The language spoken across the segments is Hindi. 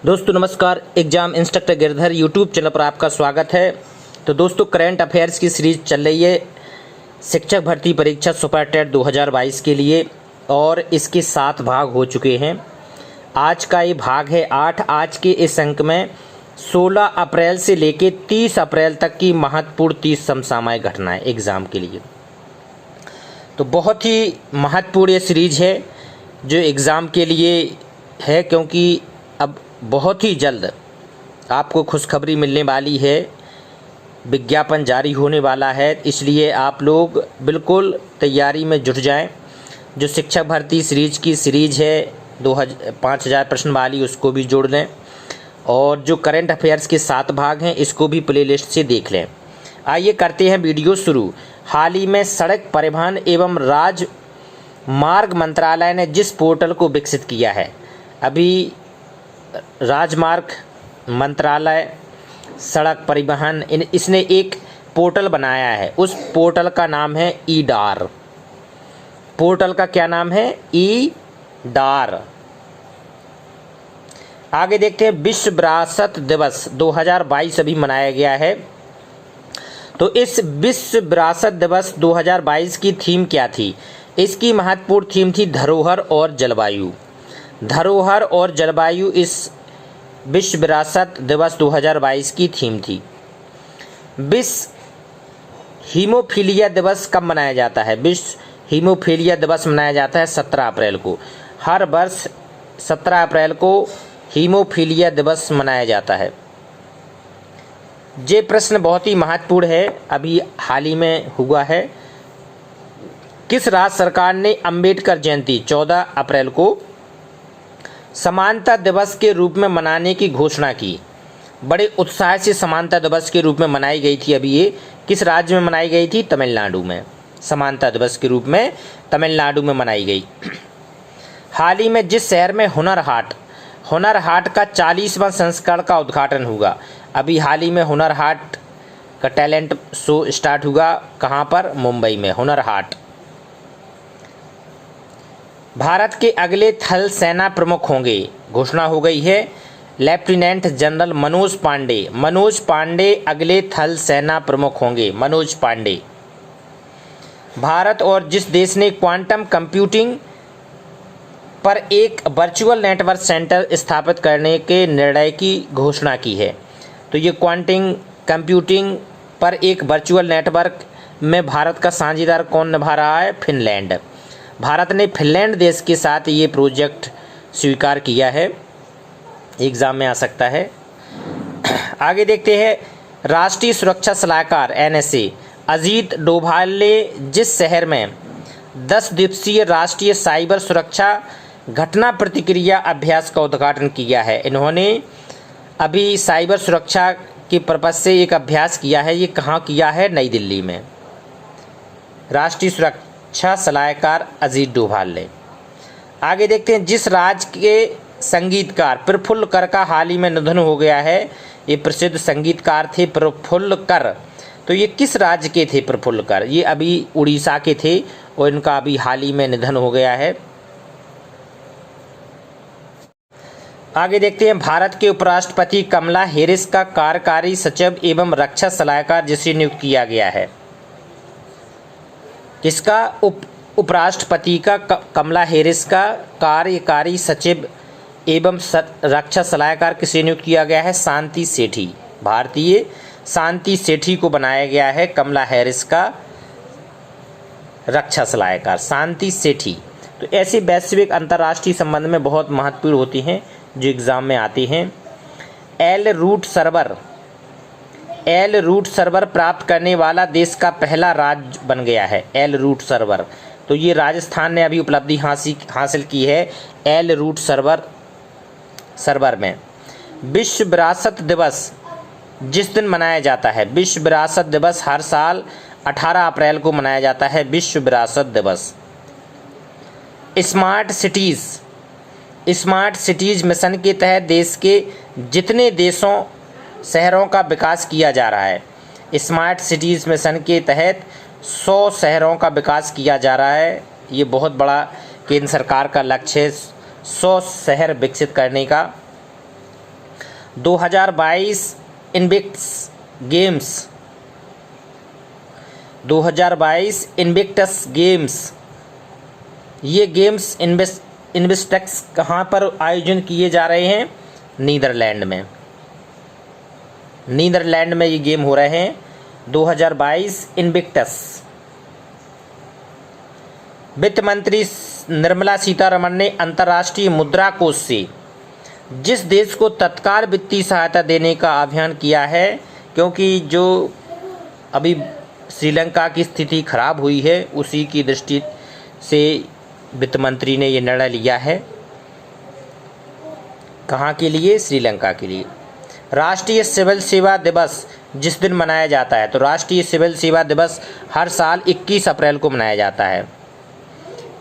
दोस्तों नमस्कार। Exam instructor Girdhar YouTube channel पर आपका स्वागत है। तो दोस्तों करंट अफेयर्स की सीरीज चल रही है शिक्षक भर्ती परीक्षा सुपर टेट 2022 के लिए और इसके 7 भाग हो चुके हैं। आज का ये भाग है 8। आज के इस अंक में 16 अप्रैल से लेकर 30 अप्रैल तक की महत्वपूर्ण 30 समसामयिक घटनाएं एग्ज़ाम के लिए। तो बहुत ही महत्वपूर्ण ये सीरीज है जो एग्ज़ाम के लिए है, क्योंकि अब बहुत ही जल्द आपको खुशखबरी मिलने वाली है, विज्ञापन जारी होने वाला है। इसलिए आप लोग बिल्कुल तैयारी में जुट जाएं। जो शिक्षक भर्ती सीरीज है 5000 प्रश्न वाली, उसको भी जोड़ लें और जो करंट अफेयर्स के 7 भाग हैं इसको भी प्लेलिस्ट से देख लें। आइए करते हैं वीडियो शुरू। हाल ही में सड़क परिवहन एवं राजमार्ग मंत्रालय ने जिस पोर्टल को विकसित किया है, अभी राजमार्ग मंत्रालय सड़क परिवहन इसने एक पोर्टल बनाया है। उस पोर्टल का नाम है ई-डार। पोर्टल का क्या नाम है? ई-डार। आगे देखते हैं। विश्व विरासत दिवस 2022 अभी मनाया गया है। तो इस विश्व विरासत दिवस 2022 की थीम क्या थी? इसकी महत्वपूर्ण थीम थी धरोहर और जलवायु। धरोहर और जलवायु इस विश्व विरासत दिवस 2022 की थीम थी। विश्व हीमोफीलिया दिवस कब मनाया जाता है? विश्व हीमोफीलिया दिवस मनाया जाता है 17 अप्रैल को। हर वर्ष 17 अप्रैल को हीमोफीलिया दिवस मनाया जाता है। ये प्रश्न बहुत ही महत्वपूर्ण है, अभी हाल ही में हुआ है। किस राज्य सरकार ने अंबेडकर जयंती 14 अप्रैल को समानता दिवस के रूप में मनाने की घोषणा की? बड़े उत्साह से समानता दिवस के रूप में मनाई गई थी। अभी ये किस राज्य में मनाई गई थी? तमिलनाडु में। समानता दिवस के रूप में तमिलनाडु में मनाई गई। हाल ही में जिस शहर में हुनर हाट का 40वां संस्करण का उद्घाटन हुआ। अभी हाल ही में हुनर हाट का टैलेंट शो स्टार्ट हुआ। कहाँ पर? मुंबई में हुनर हाट। भारत के अगले थल सेना प्रमुख होंगे, घोषणा हो गई है। लेफ्टिनेंट जनरल मनोज पांडे अगले थल सेना प्रमुख होंगे। मनोज पांडे। भारत और जिस देश ने क्वांटम कंप्यूटिंग पर एक वर्चुअल नेटवर्क सेंटर स्थापित करने के निर्णय की घोषणा की है। तो ये क्वांटम कंप्यूटिंग पर एक वर्चुअल नेटवर्क में भारत का साझेदार कौन निभा रहा है? फिनलैंड। भारत ने फिनलैंड देश के साथ ये प्रोजेक्ट स्वीकार किया है। एग्जाम में आ सकता है। आगे देखते हैं। राष्ट्रीय सुरक्षा सलाहकार NSA अजीत डोभाल ने जिस शहर में 10 दिवसीय राष्ट्रीय साइबर सुरक्षा घटना प्रतिक्रिया अभ्यास का उद्घाटन किया है। इन्होंने अभी साइबर सुरक्षा के पर्पज से एक अभ्यास किया है। ये कहाँ किया है? नई दिल्ली में। राष्ट्रीय सुरक्षा सलाहकार अजीत डोभाल ने। आगे देखते हैं। जिस राज्य के संगीतकार प्रफुल्ल कर का हाल ही में निधन हो गया है, ये प्रसिद्ध संगीतकार थे प्रफुल्ल कर। तो ये किस राज्य के थे प्रफुल्ल कर? ये अभी उड़ीसा के थे और इनका अभी हाल ही में निधन हो गया है। आगे देखते हैं। भारत के उपराष्ट्रपति कमला हैरिस का कार्यकारी सचिव एवं रक्षा सलाहकार जिसे नियुक्त किया गया है। इसका उपराष्ट्रपति का कमला हैरिस का कार्यकारी सचिव एवं रक्षा सलाहकार किसे नियुक्त किया गया है? शांति सेठी। भारतीय शांति सेठी को बनाया गया है कमला हैरिस का रक्षा सलाहकार, शांति सेठी। तो ऐसे वैश्विक अंतर्राष्ट्रीय संबंध में बहुत महत्वपूर्ण होती हैं जो एग्जाम में आती हैं। एल रूट सर्वर प्राप्त करने वाला देश का पहला राज्य बन गया है। एल रूट सर्वर, तो ये राजस्थान ने अभी उपलब्धि हासिल की है एल रूट सर्वर में। विश्व विरासत दिवस जिस दिन मनाया जाता है, विश्व विरासत दिवस हर साल 18 अप्रैल को मनाया जाता है। विश्व विरासत दिवस। स्मार्ट सिटीज मिशन के तहत देश के जितने शहरों का विकास किया जा रहा है। स्मार्ट सिटीज़ मिशन के तहत 100 शहरों का विकास किया जा रहा है। ये बहुत बड़ा केंद्र सरकार का लक्ष्य है 100 शहर विकसित करने का। 2022 इन्विक्टस गेम्स, 2022 इन्विक्टस गेम्स, ये गेम्स इन्वेस्टेक्स कहाँ पर आयोजन किए जा रहे हैं? नीदरलैंड में। नीदरलैंड में ये गेम हो रहे हैं 2022 इन्विक्टस। वित्त मंत्री निर्मला सीतारमण ने अंतर्राष्ट्रीय मुद्रा कोष से जिस देश को तत्काल वित्तीय सहायता देने का अभियान किया है, क्योंकि जो अभी श्रीलंका की स्थिति खराब हुई है उसी की दृष्टि से वित्त मंत्री ने ये निर्णय लिया है। कहाँ के लिए? श्रीलंका के लिए। राष्ट्रीय सिविल सेवा दिवस जिस दिन मनाया जाता है, तो राष्ट्रीय सिविल सेवा दिवस हर साल 21 अप्रैल को मनाया जाता है।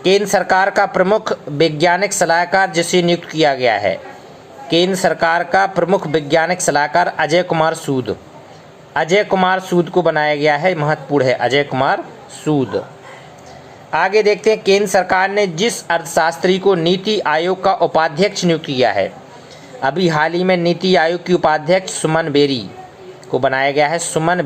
केंद्र सरकार का प्रमुख वैज्ञानिक सलाहकार जिसे नियुक्त किया गया है, केंद्र सरकार का प्रमुख वैज्ञानिक सलाहकार अजय कुमार सूद, अजय कुमार सूद को बनाया गया है। महत्वपूर्ण है अजय कुमार सूद। आगे देखते हैं, केंद्र सरकार ने जिस अर्थशास्त्री को नीति आयोग का उपाध्यक्ष नियुक्त किया है, अभी हाल ही में नीति आयोग की उपाध्यक्ष सुमन बेरी को बनाया गया है। सुमन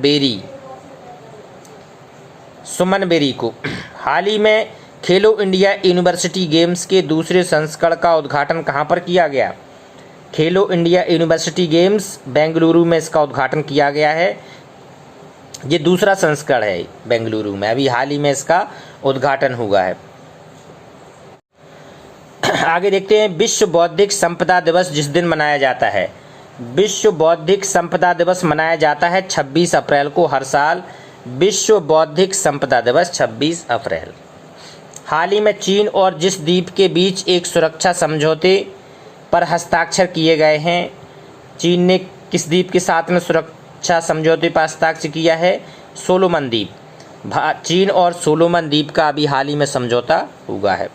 बेरी को हाल ही में खेलो इंडिया यूनिवर्सिटी गेम्स के दूसरे संस्करण का उद्घाटन कहाँ पर किया गया? खेलो इंडिया यूनिवर्सिटी गेम्स बेंगलुरु में इसका उद्घाटन किया गया है। ये दूसरा संस्करण है बेंगलुरु में, अभी हाल ही में इसका उद्घाटन हुआ है। आगे देखते हैं, विश्व बौद्धिक संपदा दिवस जिस दिन मनाया जाता है, विश्व बौद्धिक संपदा दिवस मनाया जाता है 26 अप्रैल को हर साल। विश्व बौद्धिक संपदा दिवस 26 अप्रैल। हाल ही में चीन और जिस द्वीप के बीच एक सुरक्षा समझौते पर हस्ताक्षर किए गए हैं? चीन ने किस द्वीप के साथ में सुरक्षा समझौते पर हस्ताक्षर किया है? सोलोमन द्वीप। चीन और सोलोमन द्वीप का अभी हाल ही में समझौता हुआ है।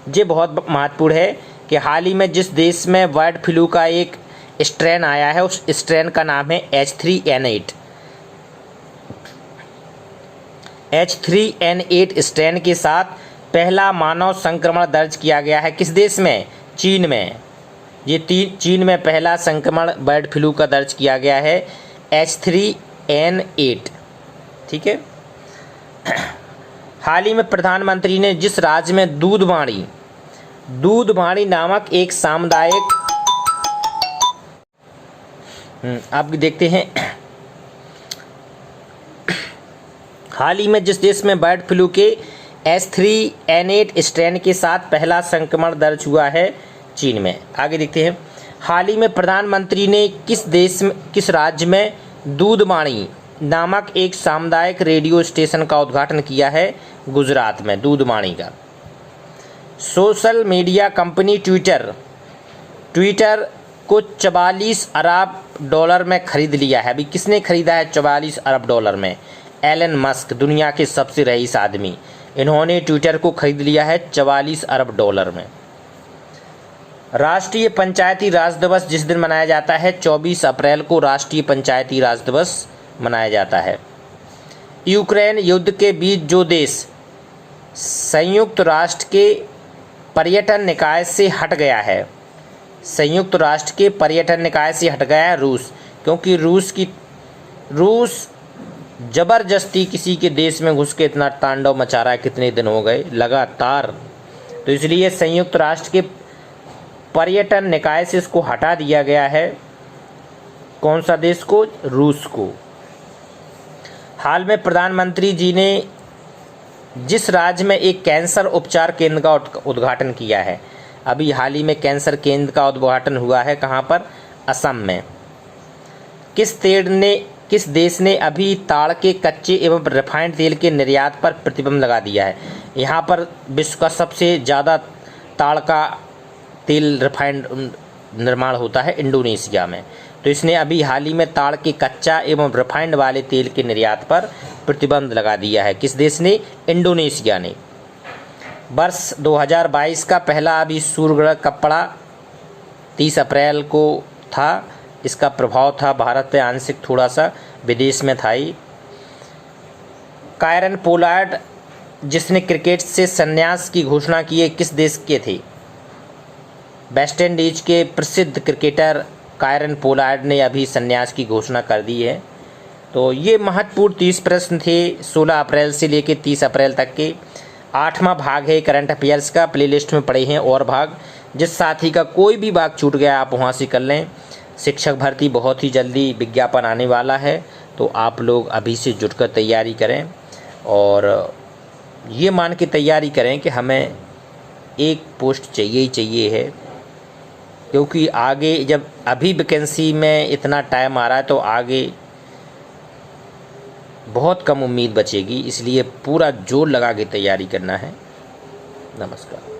ये बहुत महत्वपूर्ण है कि हाल ही में जिस देश में बर्ड फ्लू का एक स्ट्रेन आया है, उस स्ट्रेन का नाम है H3N8। H3N8 स्ट्रेन के साथ पहला मानव संक्रमण दर्ज किया गया है। किस देश में? चीन में। ये चीन में पहला संक्रमण बर्ड फ्लू का दर्ज किया गया है H3N8। ठीक है। हाल ही में प्रधानमंत्री ने जिस राज्य में दूधवाणी नामक एक सामुदायिक आप देखते हैं, हाल ही में जिस देश में बर्ड फ्लू के H3N8 स्ट्रेन के साथ पहला संक्रमण दर्ज हुआ है? चीन में। आगे देखते हैं, हाल ही में प्रधानमंत्री ने किस राज्य में दूधवाणी नामक एक सामुदायिक रेडियो स्टेशन का उद्घाटन किया है? गुजरात में, दूधवाणी का। सोशल मीडिया कंपनी ट्विटर को 44 अरब डॉलर में खरीद लिया है। अभी किसने खरीदा है 44 अरब डॉलर में? एलन मस्क, दुनिया के सबसे रईस आदमी, इन्होंने ट्विटर को खरीद लिया है 44 अरब डॉलर में। राष्ट्रीय पंचायती राज दिवस जिस दिन मनाया जाता है 24 अप्रैल को राष्ट्रीय पंचायती राज दिवस मनाया जाता है। यूक्रेन युद्ध के बीच जो देश संयुक्त राष्ट्र के पर्यटन निकाय से हट गया है, संयुक्त राष्ट्र के पर्यटन निकाय से हट गया है रूस, क्योंकि रूस जबरदस्ती किसी के देश में घुस के इतना तांडव मचा रहा है, कितने दिन हो गए लगातार, तो इसलिए संयुक्त राष्ट्र के पर्यटन निकाय से इसको हटा दिया गया है। कौन सा देश को? रूस को। हाल में प्रधानमंत्री जी ने जिस राज्य में एक कैंसर उपचार केंद्र का उद्घाटन किया है, अभी हाल ही में कैंसर केंद्र का उद्घाटन हुआ है, कहाँ पर? असम में। किस देश ने अभी ताड़ के कच्चे एवं रिफाइंड तेल के निर्यात पर प्रतिबंध लगा दिया है? यहाँ पर विश्व का सबसे ज़्यादा ताड़ का तेल रिफाइंड निर्माण होता है इंडोनेशिया में, तो इसने अभी हाल ही में ताड़ के कच्चा एवं रिफाइंड वाले तेल के निर्यात पर प्रतिबंध लगा दिया है। किस देश ने? इंडोनेशिया ने। वर्ष 2022 का पहला अभी सूर्यग्रहण कब पड़ा? 30 अप्रैल को था। इसका प्रभाव था भारत पे आंशिक, थोड़ा सा विदेश में था ही। कायरन पोलार्ड जिसने क्रिकेट से संन्यास की घोषणा की है, किस देश के थे? वेस्ट इंडीज के प्रसिद्ध क्रिकेटर कायरन पोलार्ड ने अभी संन्यास की घोषणा कर दी है। तो ये महत्वपूर्ण 30 प्रश्न थे 16 अप्रैल से लेकर 30 अप्रैल तक के। 8वां भाग है करंट अफेयर्स का, प्लेलिस्ट में पड़े हैं और भाग। जिस साथी का कोई भी भाग छूट गया आप वहाँ से कर लें। शिक्षक भर्ती बहुत ही जल्दी विज्ञापन आने वाला है, तो आप लोग अभी से जुटकर तैयारी करें और ये मान के तैयारी करें कि हमें एक पोस्ट चाहिए ही चाहिए है, क्योंकि आगे जब अभी वैकेंसी में इतना टाइम आ रहा है तो आगे बहुत कम उम्मीद बचेगी, इसलिए पूरा जोर लगा के तैयारी करना है। नमस्कार।